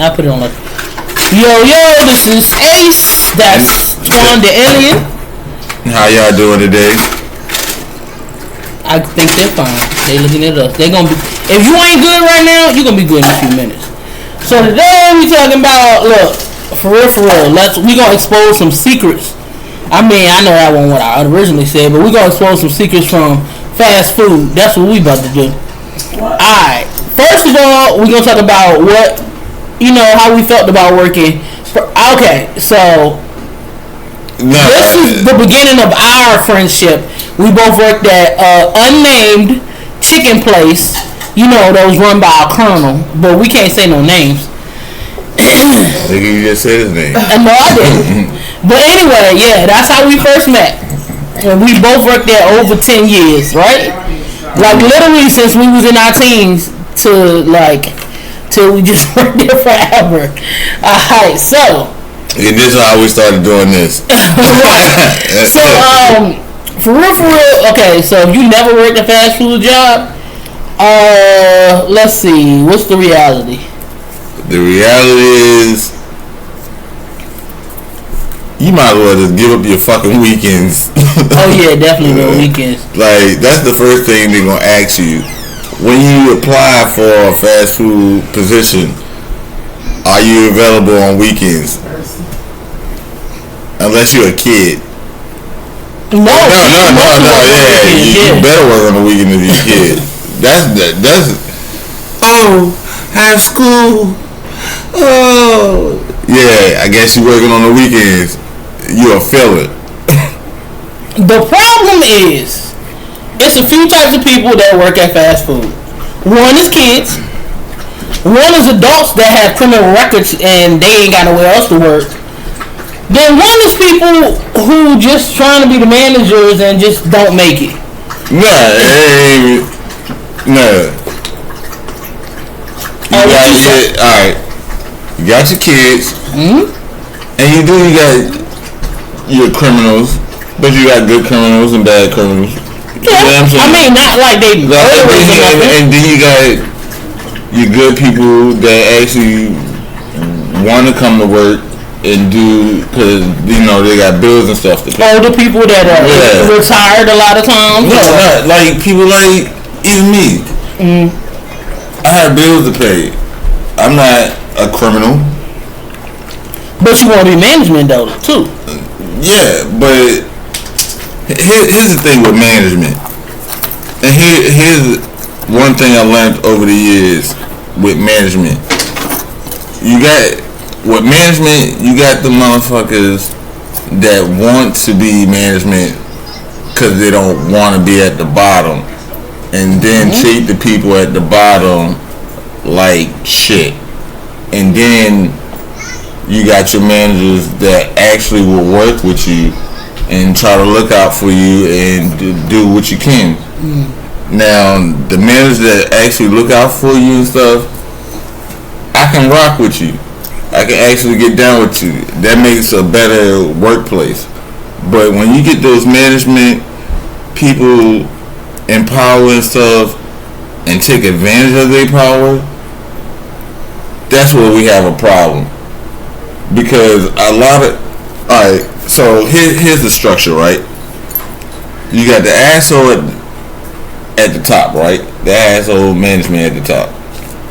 I put it on like, yo, this is Ace. That's Twon D'Alien. How y'all doing today? I think they're fine. They looking at us. They gonna be. If you ain't good right now, you gonna be good in a few minutes. So today we talking about, look, for real. We gonna expose some secrets. I mean, I know that wasn't what I originally said, but we gonna expose some secrets from fast food. That's what we about to do. Alright. First of all, we gonna talk about what, how we felt about working. Okay, so this is the beginning of our friendship. We both worked at unnamed chicken place. That was run by a colonel, but we can't say no names. Nigga, you just said his name. No, I didn't. But anyway, yeah, that's how we first met. And we both worked there over 10 years, right? Like literally since we was in our teens till we just worked there forever. Alright, so. And this is how we started doing this. Right. So, for real, okay, so if you never worked a fast food job, let's see, what's the reality? The reality is, you might as well just give up your fucking weekends. Oh yeah, definitely no weekends. Like, that's the first thing they're gonna ask you. When you apply for a fast food position, are you available on weekends? Unless you're a kid. No, yeah. You better work on the weekend if you're a kid. That's high school. Oh, yeah. I guess you working on the weekends. You'll feel it. The problem is, it's a few types of people that work at fast food. One is kids. One is adults that have criminal records and they ain't got nowhere else to work. Then one is people who just trying to be the managers and just don't make it. No. Alright. You got your kids. Mm-hmm. And you got your criminals. But you got good criminals and bad criminals. Yeah. You know what I'm saying? I mean, not like they and then you got your good people that actually want to come to work and do, because they got bills and stuff to pay. Older people that are retired a lot of times. No, not like people like even me. Mm. I have bills to pay. I'm not a criminal. But you want to be management though too. Yeah, but here's the thing with management. And here's one thing I learned over the years with management. With management, you got the motherfuckers that want to be management because they don't want to be at the bottom, and then treat the people at the bottom like shit. And then you got your managers that actually will work with you and try to look out for you and do what you can. Now, the managers that actually look out for you and stuff, I can rock with you. I can actually get down with you. That makes a better workplace. But when you get those management people in power and stuff and take advantage of their power, that's where we have a problem. Because a lot of... Alright, so here's the structure, right? You got the asshole at the top, right? The asshole management at the top.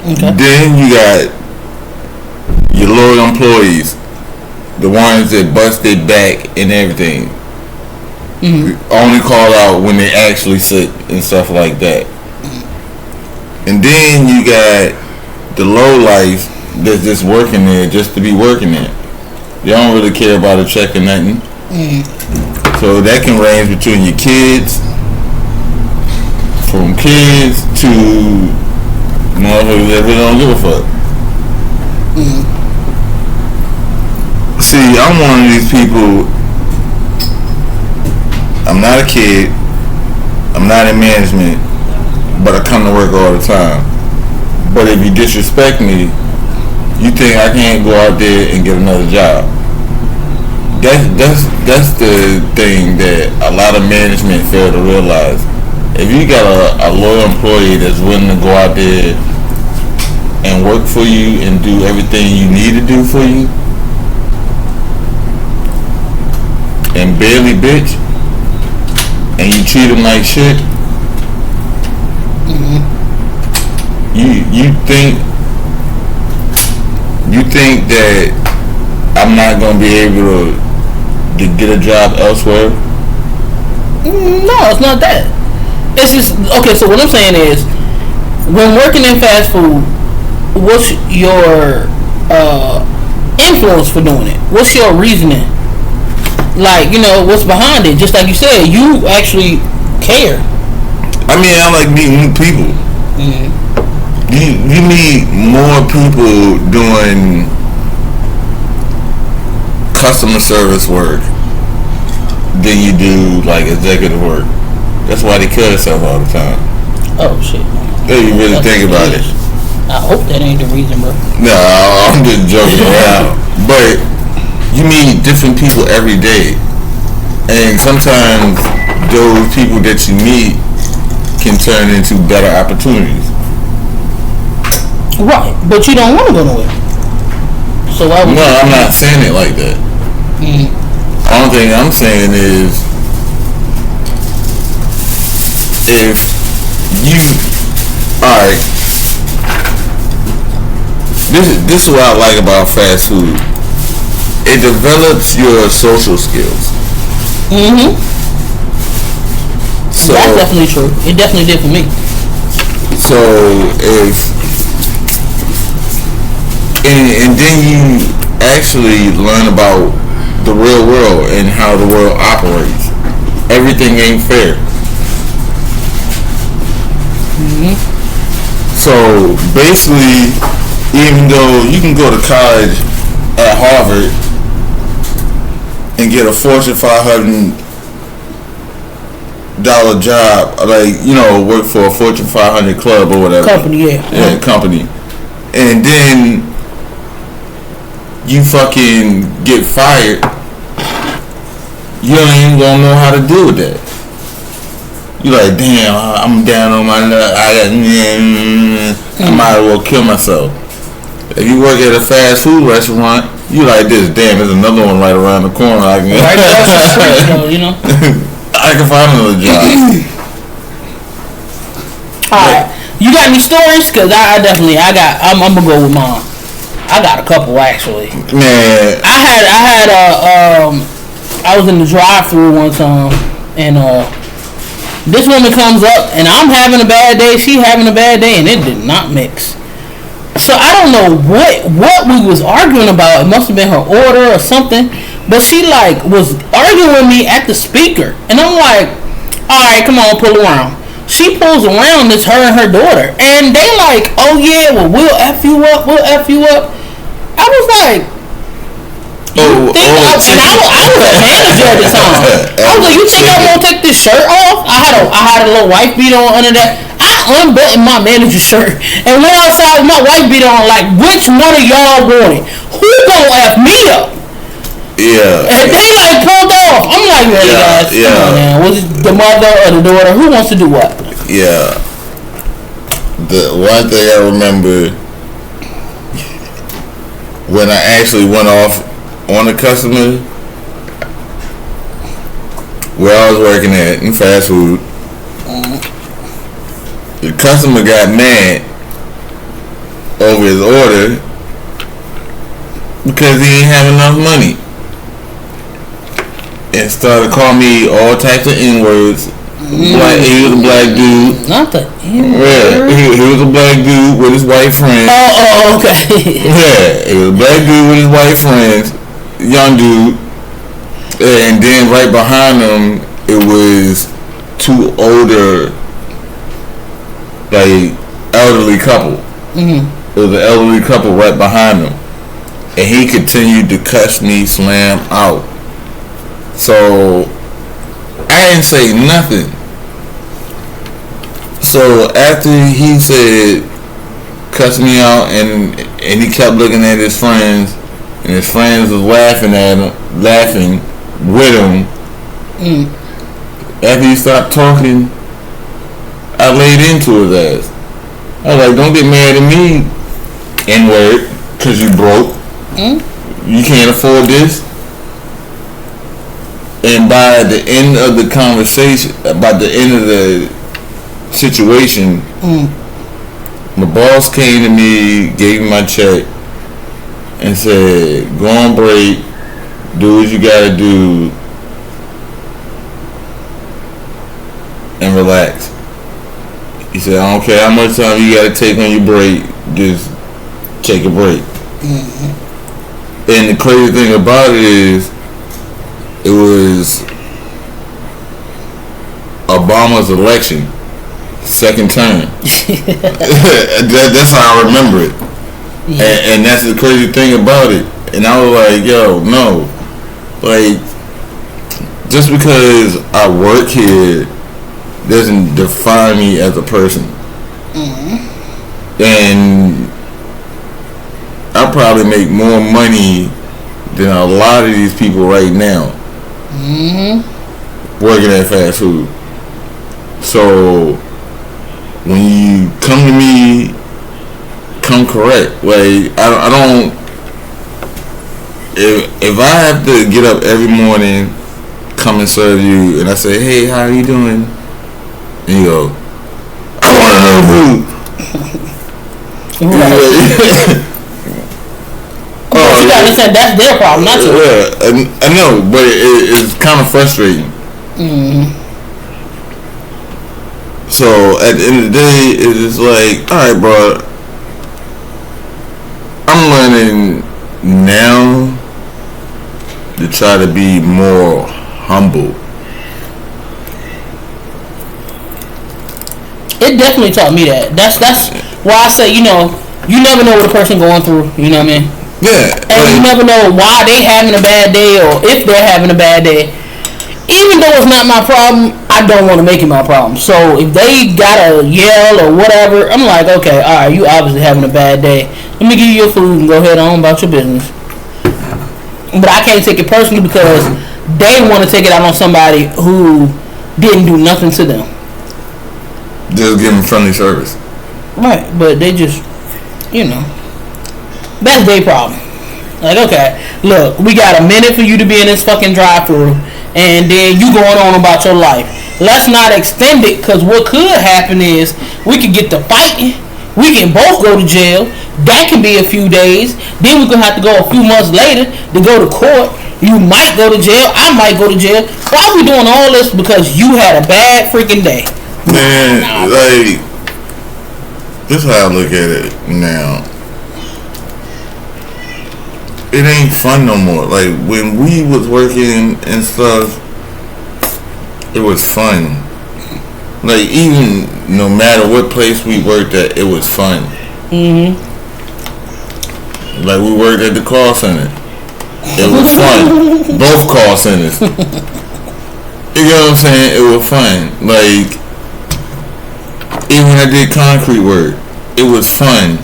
Okay. Then you got your loyal employees, the ones that bust their back and everything. Only call out when they actually sick and stuff like that. And then you got the low life that's just working there just to be working there. They don't really care about a check or nothing. So that can range between your kids, from kids to motherfuckers that really don't give a fuck. See, I'm one of these people. I'm not a kid. I'm not in management, but I come to work all the time. But if you disrespect me, you think I can't go out there and get another job. That's the thing that a lot of management fail to realize. If you got a loyal employee that's willing to go out there and work for you and do everything you need to do for you, and barely bitch, and you treat them like shit, you think that I'm not gonna be able to get a job elsewhere? No, it's not that. It's just okay. So what I'm saying is, when working in fast food, what's your influence for doing it? What's your reasoning? Like, what's behind it? Just like you said, you actually care. I mean, I like meeting new people. You meet more people doing customer service work than you do like executive work. That's why they kill themselves all the time. Oh shit. Yeah, you really think about it. I hope that ain't the reason, bro. No, I'm just joking around. But you meet different people every day, and sometimes those people that you meet can turn into better opportunities. Right, but you don't want to go nowhere. So why would No, I'm not saying it like that. Only thing I'm saying is, if you, alright, this is what I like about fast food. It develops your social skills. So that's definitely true. It definitely did for me. So and then you actually learn about the real world and how the world operates. Everything ain't fair. So basically, even though you can go to college at Harvard and get a Fortune 500 job, like, work for a Fortune 500 club or whatever Company, yeah. Company, and then you fucking get fired, you ain't even gonna know how to deal with that. You like, damn, I'm down on my luck, I might as well kill myself. If you work at a fast food restaurant, you like this, damn, there's another one right around the corner. I can right across the street, though, I can find another job. Alright, you got any stories? Cause I'm gonna go with mine. I got a couple actually. Man, I was in the drive-thru one time, and this woman comes up, and I'm having a bad day, she having a bad day, and it did not mix. So I don't know what we was arguing about. It must have been her order or something. But she was arguing with me at the speaker, and I'm like, all right, come on, pull around. She pulls around. It's her and her daughter, and they like, oh yeah, well we'll f you up, I was like, and I was a manager at the time. I was like, you think I'm gonna take this shirt off? I had a little wife beater on under that. I unbuttoned my manager's shirt and went outside with my wife beater on. Like, which one of y'all want it? Who gonna f me up? Yeah. And they pulled off. I'm like, really, guys? Come on, man. Was it the mother or the daughter? Who wants to do what? Yeah. The one thing I remember, when I actually went off on a customer, where I was working at in fast food, the customer got mad over his order because he didn't have enough money, and started calling me all types of N-words. He was a black dude. Not the N-word. Yeah, he was a black dude with his white friends. Oh, okay. Yeah, he was a black dude with his white friends, young dude, and then right behind him it was two older, elderly couple. It was an elderly couple right behind him, and he continued to cuss me slam out. So I didn't say nothing. So after he said cuss me out, and he kept looking at his friends, and his friends was laughing with him. After he stopped talking, I laid into his ass. I was like, don't get mad at me. N-word, because you broke. You can't afford this. And by the end of the conversation, by the end of the situation, my boss came to me, gave me my check, and said, go on break, do what you gotta do, and relax. He said, I don't care how much time you gotta take on your break, just take a break. And the crazy thing about it is, it was Obama's election, second term. That's how I remember it. Yeah. And that's the crazy thing about it. And I was like, yo, no. Like, just because I work here doesn't define me as a person. And I probably make more money than a lot of these people right now working at fast food. So when you come to me, come correct. Like I don't. If I have to get up every morning, come and serve you, and I say, hey, how are you doing? And you go, I want another food. You gotta understand that's their problem, not yours. Yeah, I know, but it's kind of frustrating. So at the end of the day, it's just like, all right, bro. I'm learning now to try to be more humble. It definitely taught me that. That's why I say, you never know what a person going through. You know what I mean? Yeah. And you never know why they having a bad day or if they're having a bad day. Even though it's not my problem, I don't want to make it my problem. So if they gotta yell or whatever, I'm like, okay, all right, you obviously having a bad day. Let me give you your food and go ahead on about your business. But I can't take it personally because they want to take it out on somebody who didn't do nothing to them. Just give them friendly service. Right, but they just, that's their problem. Like, okay, look, we got a minute for you to be in this fucking drive-thru, and then you going on about your life. Let's not extend it, because what could happen is we could get to fighting. We can both go to jail. That can be a few days. Then we're going to have to go a few months later to go to court. You might go to jail. I might go to jail. Why are we doing all this? Because you had a bad freaking day. Man, like, this is how I look at it now. It ain't fun no more. Like, when we was working and stuff, it was fun. Like, even no matter what place we worked at, it was fun. Like, we worked at the call center. It was fun. Both call centers. You know what I'm saying? It was fun. Like, even when I did concrete work, it was fun.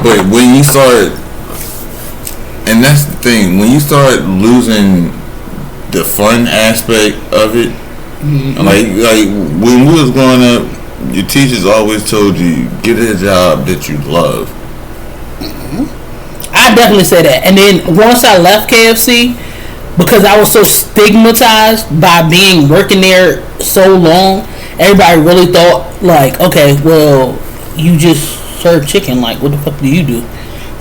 But when you start, and that's the thing, when you start losing the fun aspect of it, like when we was growing up, your teachers always told you, get a job that you love. I definitely say that. And then once I left KFC, because I was so stigmatized by working there so long, everybody really thought, like, okay, well, you just serve chicken. Like, what the fuck do you do?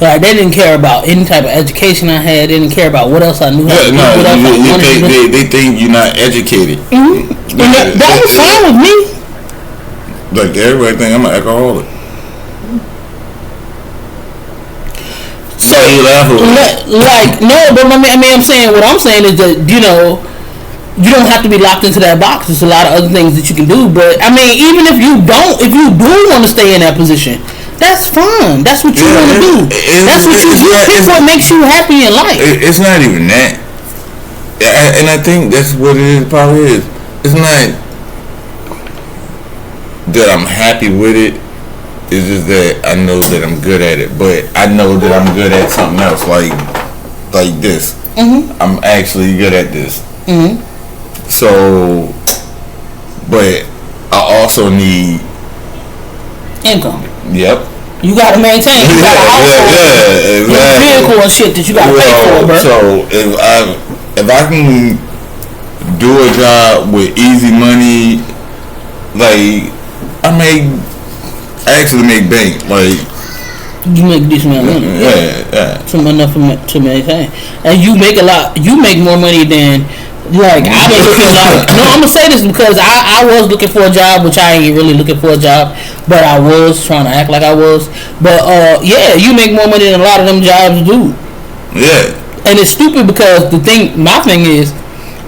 Like, they didn't care about any type of education I had. They didn't care about what else I knew how to do. They think you're not educated. That was fine with me. Like, everybody think I'm an alcoholic. So, like, no, but I'm saying, what I'm saying is that, you don't have to be locked into that box. There's a lot of other things that you can do. But, even if you do want to stay in that position, that's fun. That's what you want to do. That's what you pick what makes you happy in life. It's not even that. And I think that's what it is, probably is. It's not that I'm happy with it. It's just that I know that I'm good at it. But I know that I'm good at something else, like this. I'm actually good at this. So, but I also need income. Yep. You gotta maintain. You got a household, exactly. your vehicle and shit that you gotta pay for, bro. So if I can do a job with easy money, like I actually make bank, like. You make decent amount of money. Yeah. Some enough to maintain, and you make a lot. You make more money than like I make feel like. No, I'm gonna say this because I was looking for a job, which I ain't really looking for a job, but I was trying to act like I was. But yeah, you make more money than a lot of them jobs do. Yeah. And it's stupid because my thing is,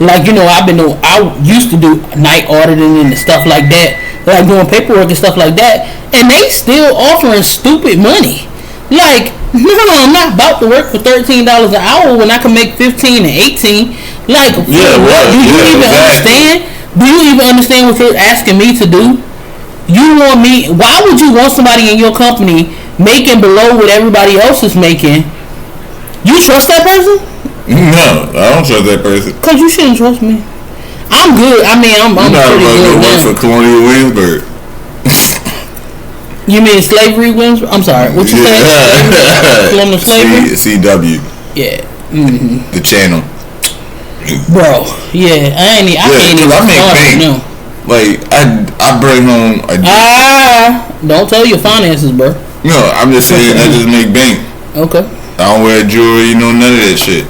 like, you know, I used to do night auditing and stuff like that, like doing paperwork and stuff like that, and they still offering stupid money. Like, no, I'm not about to work for $13 an hour when I can make 15 and 18. Like, yeah, what? Do you even understand? Do you even understand what you're asking me to do? You want me? Why would you want somebody in your company making below what everybody else is making? You trust that person? No, I don't trust that person. Cause you shouldn't trust me. I'm good. I mean, I'm not pretty good. Work for Colonial Williamsburg. You mean slavery, Williamsburg? I'm sorry. What you say? Colonial slavery. CW. Yeah. Mm-hmm. The channel. Bro. Yeah. I can't even. I make bank. No. Like I bring home. Don't tell your finances, bro. No, I'm just saying I just make bank. Okay. I don't wear jewelry, none of that shit.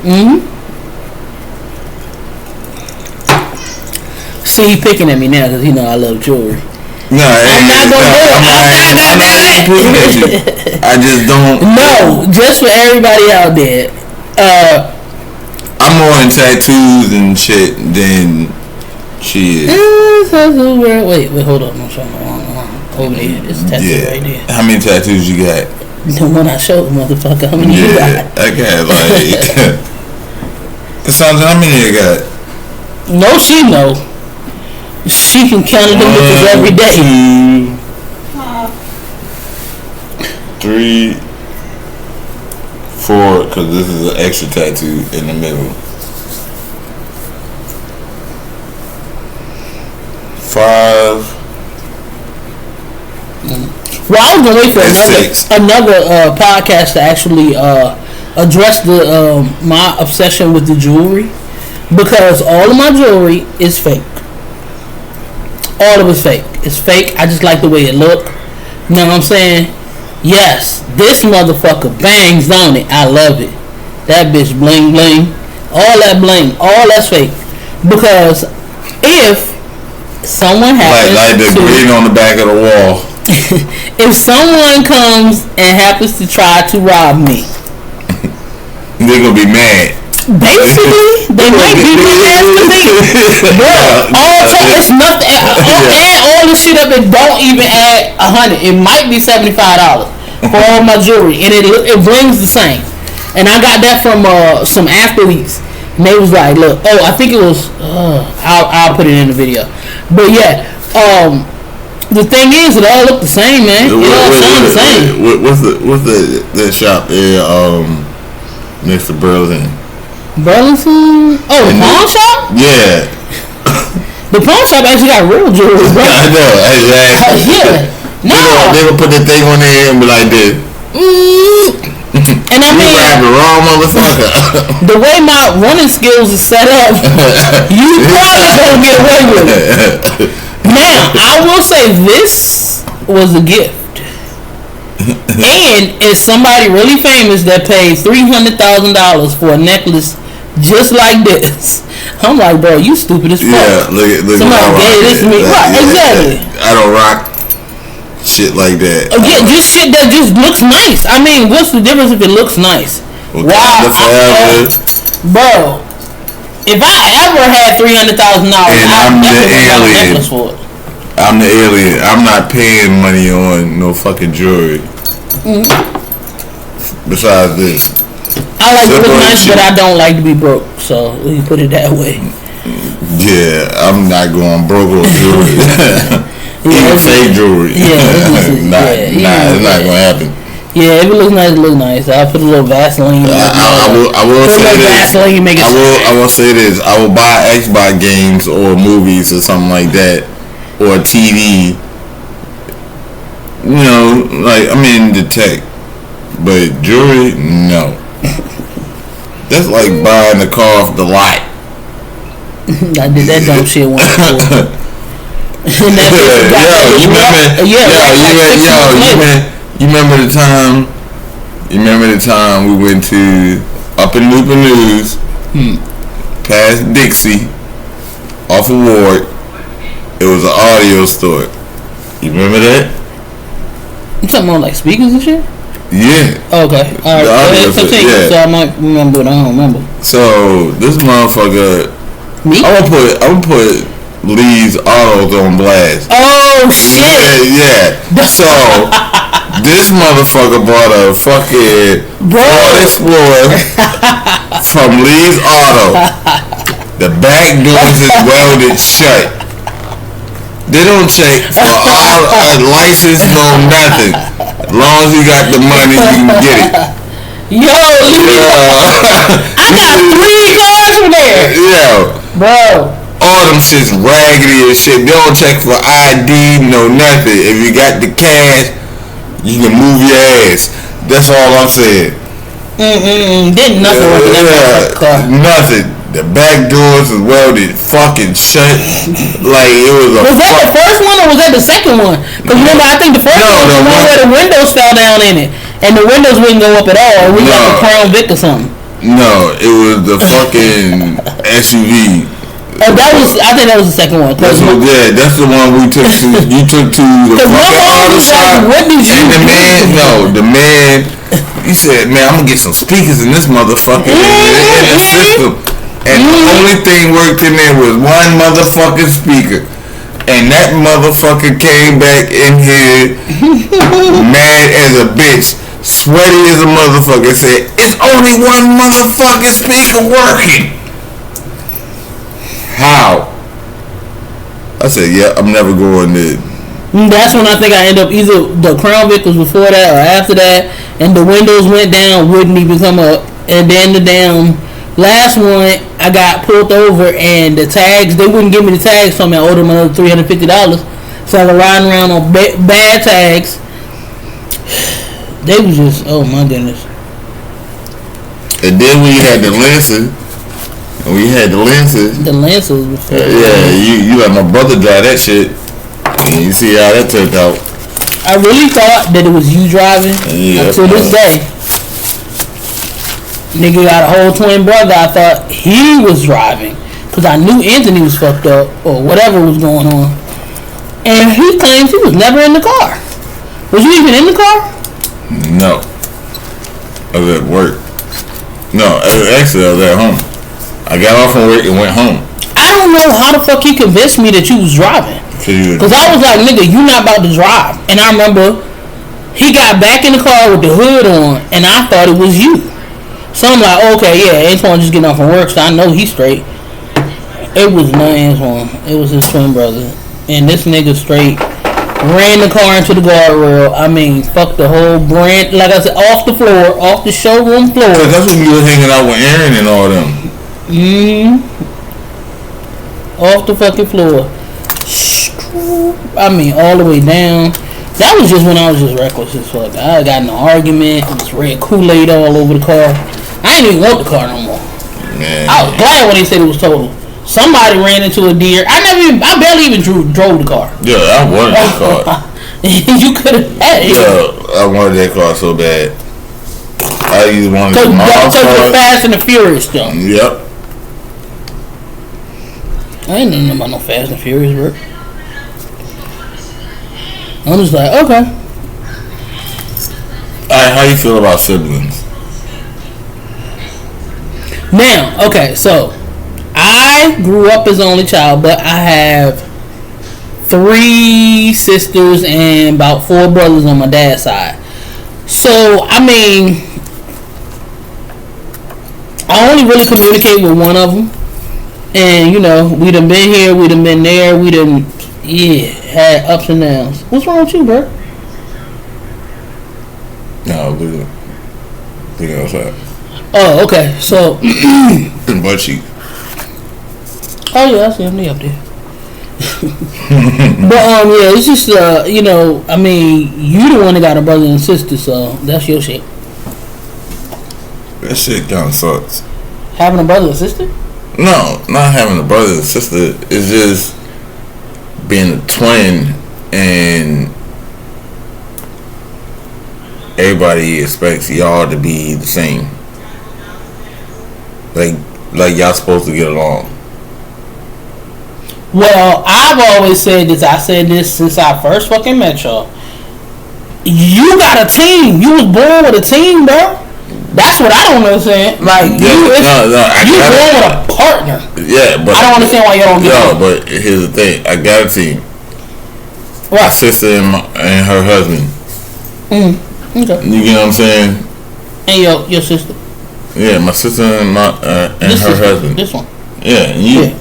See, he picking at me now because he know I love jewelry. No, I'm not gonna do it. I'm not picking at you. I just don't. No, just for everybody out there. I'm more in tattoos and shit than she is. Wait, hold on. I'm showing the wrong one. Over there. It's a tattoo right there. How many tattoos you got? The one I showed, motherfucker. How many you got? I got like. Cassandra, how many you got? No, she know. She can count them bitches every day. 2, 3, 4, because this is an extra tattoo in the middle. 5. Well, I was gonna wait for another podcast to actually address my obsession with the jewelry, because all of my jewelry is fake. All of it's fake. It's fake. I just like the way it look. You know what I'm saying? Yes, this motherfucker bangs, don't it? I love it. That bitch bling bling. All that bling. All that's fake. Because if someone happens like the green on the back of the wall. If someone comes and happens to try to rob me, they're gonna be mad. Basically, they might be mad to me. But it's nothing. Add all the shit up, it don't even add $100. It might be $75 for all my jewelry, and it brings the same. And I got that from some athletes, and they was like, "Look, I think it was. I'll put it in the video." But yeah, the thing is, it all look the same, man. It all sound the same. What's the shop there? Next to Burlington. Burlington? Oh, the pawn shop? Yeah. The pawn shop actually got real jewelry, bro. I know, exactly. Yeah. No. They gonna put the thing on there and be like this. And I mean, you the wrong motherfucker. The way my running skills is set up, you probably gonna get away with it. Now, I will say this was a gift. And it's somebody really famous that paid $300,000 for a necklace just like this. I'm like, bro, you stupid as fuck. Yeah, look somebody gave this to me. Right, exactly. I don't rock shit like that. Yeah, just shit that just looks nice. I mean, what's the difference if it looks nice? Bro, if I ever had $300,000, I'm the alien. For it. I'm the alien. I'm not paying money on no fucking jewelry. Besides this, I like to look nice, but I don't like to be broke. So we put it that way. Yeah, I'm not going broke on jewelry. Even fake jewelry. It's not gonna happen. Yeah, if it looks nice, it looks nice. I'll put a little Vaseline. I will say this. I will say this. I will buy Xbox games or movies or something like that, or a TV. You know, like I'm into tech, but jewelry, no. That's like buying a car off the lot. I did that dumb shit once before. You remember the time? You remember the time we went to up in Newport News, past Dixie, off of Ward. It was an audio store. You remember that? You talking about like speakers and shit? Yeah. Okay. All right. So I might remember, but I don't remember. So this motherfucker. Me? I'm gonna put Lee's Autos on blast. Oh shit! Yeah. So this motherfucker bought a fucking Ford Explorer from Lee's Auto. The back doors is welded shut. They don't check for a license, no nothing. As long as you got the money, you can get it. Yo, I got 3 cars from there. Yeah, bro. All them shit's raggedy and shit. They don't check for ID, no nothing. If you got the cash, you can move your ass. That's all I'm saying. Didn't nothing work in that car. Nothing. The back doors is welded fucking shut. Like it was a. Was that the first one or was that the second one? Because remember, I think the first one was the one where the windows fell down in it, and the windows wouldn't go up at all. We got the Crown Vic or something. No, it was the fucking SUV. That was. I think that was the second one. That's the one we took to. You took to the fucking auto shop. What did you do? The man. He said, "Man, I'm gonna get some speakers in this motherfucker in the system." And the only thing worked in there was one motherfucking speaker. And that motherfucker came back in here mad as a bitch, sweaty as a motherfucker, said, "It's only one motherfucking speaker working." How? I said, "Yeah, I'm never going there." That's when I think I ended up either the Crown Vic was before that or after that, and the windows went down, wouldn't even come up, and then the damn last one I got pulled over and the tags, they wouldn't give me the tags, so I owed them another $350. So I was riding around on bad tags. They was just, oh my goodness. And then we had the lenses. The lenses before. Yeah, you let my brother drive that shit. And you see how that turned out. I really thought that it was you driving until this day. Nigga got a whole twin brother. I thought he was driving because I knew Anthony was fucked up or whatever was going on. And he claims he was never in the car. Was you even in the car? No. I was at work. No, actually I was at home. I got off from work and went home. I don't know how the fuck he convinced me that you was driving. Because I was like, nigga, you not about to drive. And I remember he got back in the car with the hood on and I thought it was you. So I'm like, okay, yeah, Antoine just getting off from work, so I know he's straight. It was not Antoine. It was his twin brother. And this nigga straight ran the car into the guardrail. I mean, fuck the whole brand. Like I said, off the floor, off the showroom floor. Cause that's when you was hanging out with Aaron and all them. Off the fucking floor. I mean, all the way down. That was just when I was just reckless as fuck. I got in an argument. It was red Kool-Aid all over the car. I didn't even want the car no more. Man. I was glad when they said it was total. Somebody ran into a deer. I barely even drove the car. Yeah, I wanted that car. You could have had it. Yeah, I wanted that car so bad. I either wanted to Because you're Fast and the Furious though. Yep. I ain't know about no Fast and Furious work. I'm just like, okay. Alright, how you feel about siblings? Now, okay, so I grew up as only child, but I have 3 sisters and about 4 brothers on my dad's side. So, I mean, I only really communicate with one of them. And, you know, we done been here, we done been there, we done, had ups and downs. What's wrong with you, bro? No, look outside. Oh, okay, so. Butt cheek. Oh, yeah, I see him. They up there. But yeah, it's just you know, I mean, you the one that got a brother and sister, so that's your shit. That shit kind of sucks. Having a brother and sister? No, not having a brother and sister. It's just being a twin and everybody expects y'all to be the same. Like y'all supposed to get along. Well, I've always said this. I said this since I first fucking met y'all. You got a team. You was born with a team, bro. That's what I don't understand. Like you born with a partner. Yeah, but I don't understand why you don't get it. But here's the thing. I got a team. What? My sister and her husband. Okay. You get what I'm saying? And your sister. Yeah, my sister and her husband. This one. Yeah, and you. Yeah.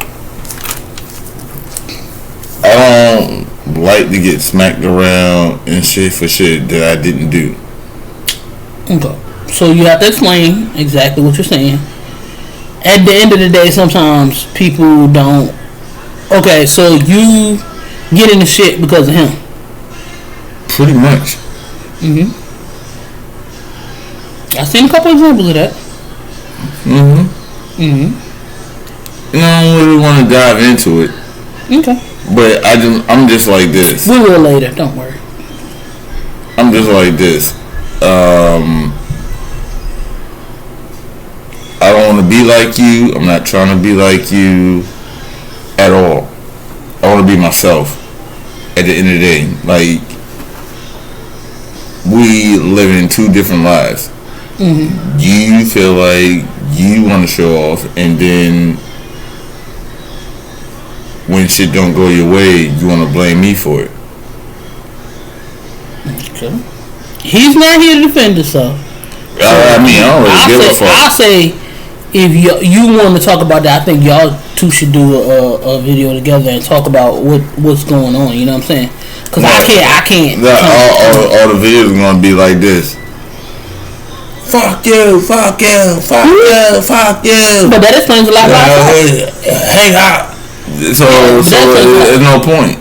I don't like to get smacked around and shit for shit that I didn't do. Okay. So you have to explain exactly what you're saying. At the end of the day, sometimes people don't. Okay, so you get into shit because of him. Pretty much. I've seen a couple examples of that. And I don't really want to dive into it. Okay. But I'm just like this. We will later. Don't worry. I'm just like this. I don't want to be like you. I'm not trying to be like you at all. I want to be myself. At the end of the day, like we live in two different lives. You feel like you want to show off, and then when shit don't go your way, you want to blame me for it. Okay. He's not here to defend himself. I mean, I don't really give a fuck. I'll say, if you want to talk about that, I think y'all two should do a video together and talk about what's going on. You know what I'm saying? Because I can't. All the videos are gonna be like this. Fuck you, fuck you, fuck you, fuck you. But that explains a lot about hang out. So there's no point.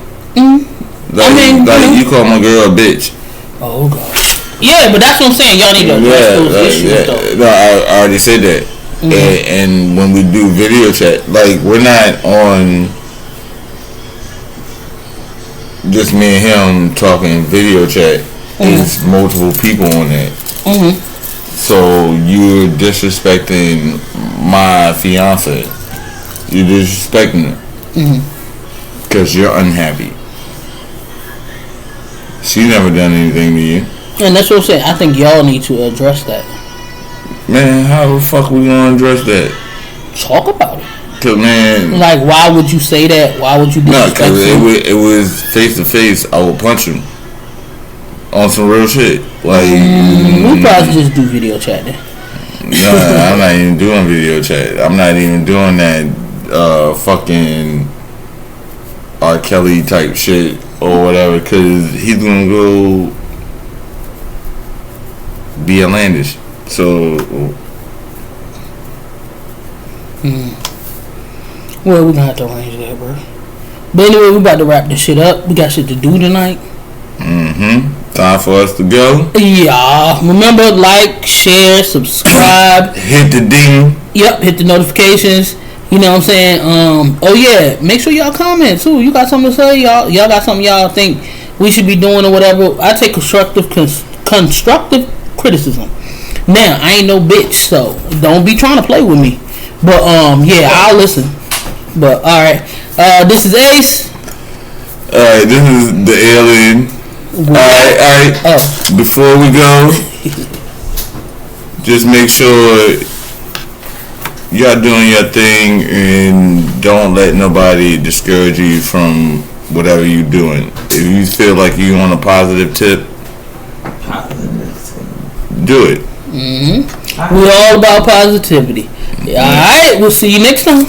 Like you call my girl a bitch. Oh god. Yeah, but that's what I'm saying. Y'all need to address those issues though. No, I already said that. And when we do video chat, like we're not on just me and him talking video chat. It's multiple people on that. So you're disrespecting my fiance. You're disrespecting her. Because you're unhappy. She never done anything to you. And that's what I'm saying. I think y'all need to address that. Man, how the fuck we gonna address that? Talk about it. Cause man, like, why would you say that? Why would you disrespect him? No, cause it was face to face. I would punch him on some real shit. Like we probably just do video chat then. No, I'm not even doing video chat. I'm not even doing that fucking R. Kelly type shit or whatever. Cause he's gonna go be outlandish. So, well, we're gonna have to arrange that, bro. But anyway, we about to wrap this shit up. We got shit to do tonight. Time for us to go. Yeah. Remember, like, share, subscribe. Hit the ding. Yep, hit the notifications. You know what I'm saying? Oh yeah, make sure y'all comment too. You got something to say, y'all got something y'all think we should be doing or whatever. I take constructive criticism. Now, I ain't no bitch, so don't be trying to play with me. But, yeah, I'll listen. But, alright. This is Ace. Alright, this is the Alien. Alright. Before we go, just make sure y'all doing your thing and don't let nobody discourage you from whatever you're doing. If you feel like you on a positive tip, do it. We're all about positivity. Alright, we'll see you next time.